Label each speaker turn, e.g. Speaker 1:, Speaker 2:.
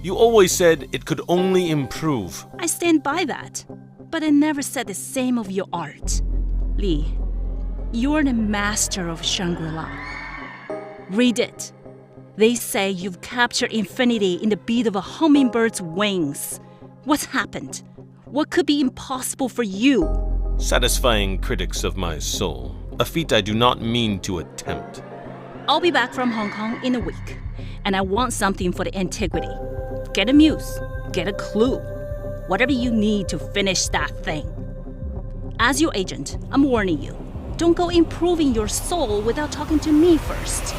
Speaker 1: You always said it could only improve.
Speaker 2: I stand by that. But I never said the same of your art. Lee, you're the master of Shangri-La. Read it. They say you've captured infinity in the beat of a hummingbird's wings. What's happened? What could be impossible for you?
Speaker 1: Satisfying critics of my soul, a feat I do not mean to attempt.
Speaker 2: I'll be back from Hong Kong in a week, and I want something for the antiquity. Get a muse, get a clue, whatever you need to finish that thing. As your agent, I'm warning you, don't go improving your soul without talking to me first.